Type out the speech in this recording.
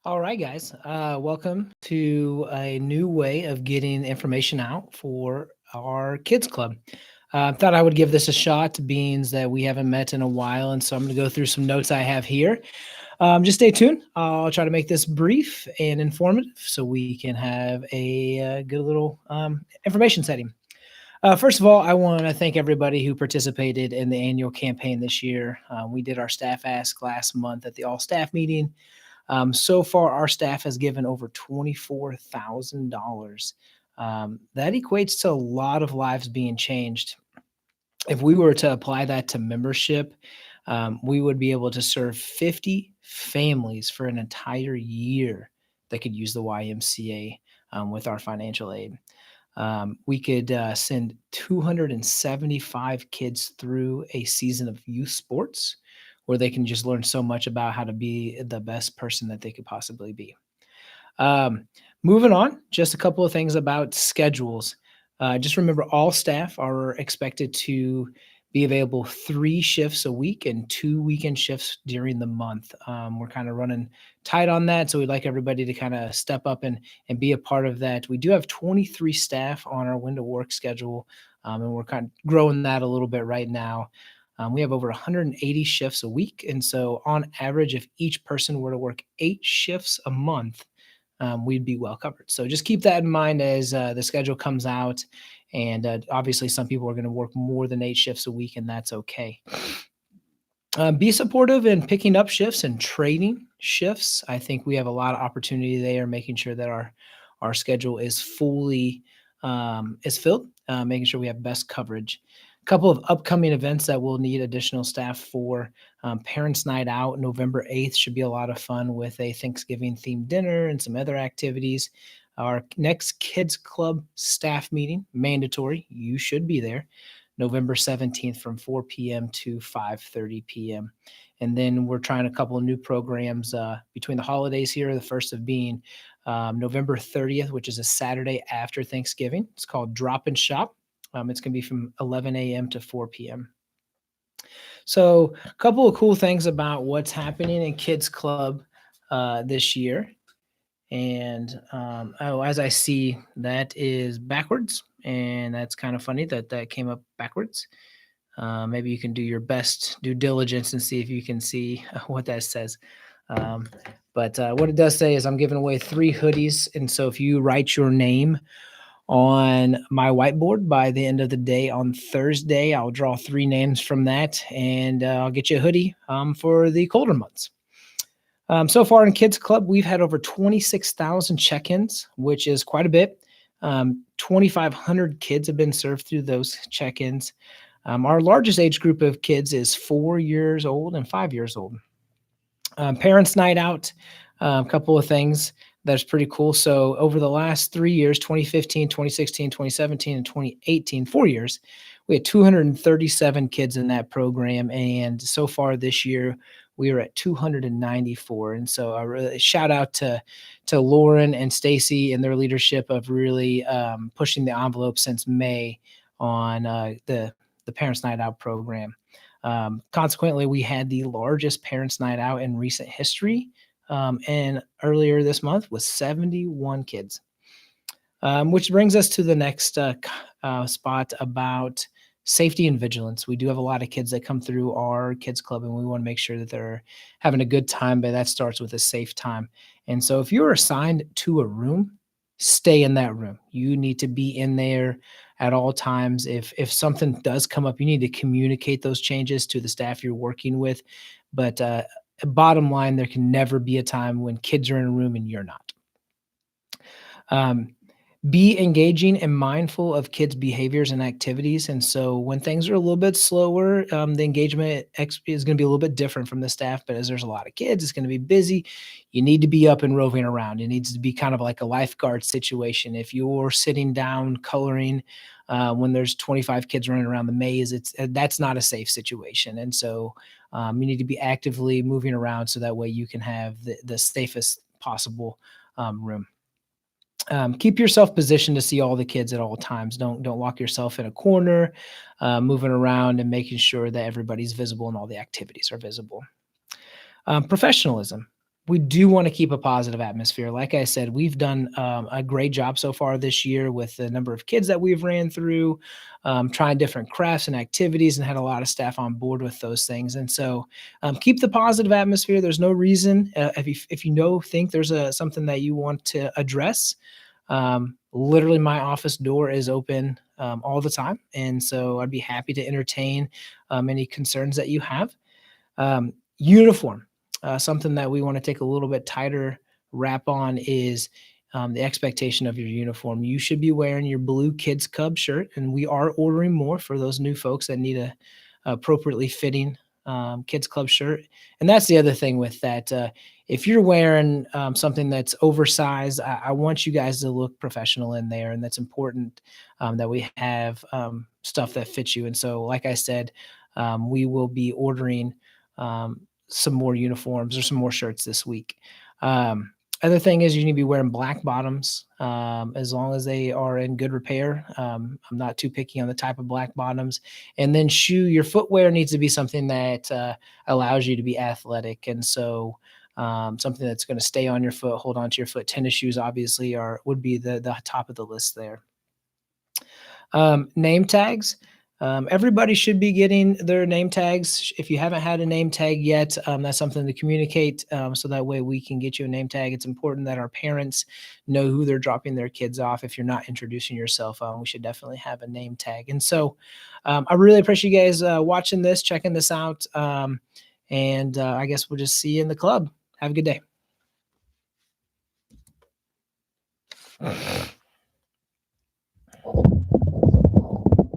All right, guys. Welcome to a new way of getting information out for our kids club. Thought I would give this a shot, being that we haven't met in a while, and so I'm going to go through some notes I have here. Just stay tuned. I'll try to make this brief and informative so we can have a good little information setting. First of all, I want to thank everybody who participated in the annual campaign this year. We did our staff ask last month at the all staff meeting. So far, our staff has given over $24,000. That equates to a lot of lives being changed. If we were to apply that to membership, we would be able to serve 50 families for an entire year that could use the YMCA with our financial aid. We could send 275 kids through a season of youth sports where they can just learn so much about how to be the best person that they could possibly be. Um, Moving on, just a couple of things about schedules. Just remember, all staff are expected to be available 3 shifts a week and 2 weekend shifts during the month. We're kind of running tight on that, so we'd like everybody to kind of step up and be a part of that. We do have 23 staff on our window work schedule, and we're kind of growing that a little bit right now. We have over 180 shifts a week, and so on average, if each person were to work 8 shifts a month, we'd be well covered. So just keep that in mind as the schedule comes out. And obviously, some people are going to work more than 8 shifts a week, and that's okay. Be supportive in picking up shifts and trading shifts. I think we have a lot of opportunity there, making sure that our schedule is fully is filled, making sure we have best coverage. A couple of upcoming events that we'll need additional staff for. Parents Night Out, November 8th, should be a lot of fun with a Thanksgiving themed dinner and some other activities. Our next Kids Club staff meeting, mandatory, you should be there, November 17th from 4 p.m. to 5:30 p.m. And then we're trying a couple of new programs between the holidays here, the first of being November 30th, which is a Saturday after Thanksgiving. It's called Drop and Shop. It's going to be from 11 a.m. to 4 p.m. So a couple of cool things about what's happening in Kids Club this year. And as I see, that is backwards. And that's kind of funny that that came up backwards. Maybe you can do your best due diligence and see if you can see what that says. But what it does say is I'm giving away 3 hoodies. And so if you write your name on my whiteboard by the end of the day on Thursday, I'll draw 3 names from that and I'll get you a hoodie for the colder months. So far in Kids Club, we've had over 26,000 check-ins, which is quite a bit. 2,500 kids have been served through those check-ins. Our largest age group of kids is 4 years old and 5 years old. Parents Night Out, a couple of things that's pretty cool. So over the last 3 years, 2015, 2016, 2017, and 2018, 4 years, we had 237 kids in that program. And so far this year, we are at 294. And so I really shout out to Lauren and Stacy and their leadership of really pushing the envelope since May on the Parents Night Out program. Consequently, we had the largest Parents Night Out in recent history. And earlier this month was 71 kids, which brings us to the next spot about safety and vigilance. We do have a lot of kids that come through our kids club, and we want to make sure that they're having a good time, but that starts with a safe time. And so if you're assigned to a room, stay in that room. You need to be in there at all times. If something does come up, you need to communicate those changes to the staff you're working with. But bottom line, there can never be a time when kids are in a room and you're not. Be engaging and mindful of kids' behaviors and activities. And so when things are a little bit slower, the engagement is going to be a little bit different from the staff. But as there's a lot of kids, it's going to be busy. You need to be up and roving around. It needs to be kind of like a lifeguard situation. If you're sitting down coloring when there's 25 kids running around the maze, that's not a safe situation. And so you need to be actively moving around so that way you can have the safest possible room. Keep yourself positioned to see all the kids at all times. Don't lock yourself in a corner, moving around and making sure that everybody's visible and all the activities are visible. Professionalism. We do want to keep a positive atmosphere. Like I said, we've done a great job so far this year with the number of kids that we've ran through, trying different crafts and activities, and had a lot of staff on board with those things. And so, keep the positive atmosphere. There's no reason if you know think there's something that you want to address. Literally, my office door is open all the time, and so I'd be happy to entertain any concerns that you have. Uniform, something that we want to take a little bit tighter wrap on is the expectation of your uniform. You should be wearing your blue Kids Cub shirt, and we are ordering more for those new folks that need a appropriately fitting Kids Club shirt. And that's the other thing with that. If you're wearing something that's oversized, I want you guys to look professional in there, and that's important that we have stuff that fits you. And so, like I said, we will be ordering some more uniforms or some more shirts this week. Other thing is you need to be wearing black bottoms as long as they are in good repair. I'm not too picky on the type of black bottoms. And then your footwear needs to be something that allows you to be athletic. And so something that's going to stay on your foot, hold on to your foot. Tennis shoes obviously would be the top of the list there. Name tags. Everybody should be getting their name tags. If you haven't had a name tag yet, that's something to communicate so that way we can get you a name tag. It's important that our parents know who they're dropping their kids off. If you're not introducing yourself, we should definitely have a name tag. And so I really appreciate you guys watching this, checking this out. And I guess we'll just see you in the club. Have a good day.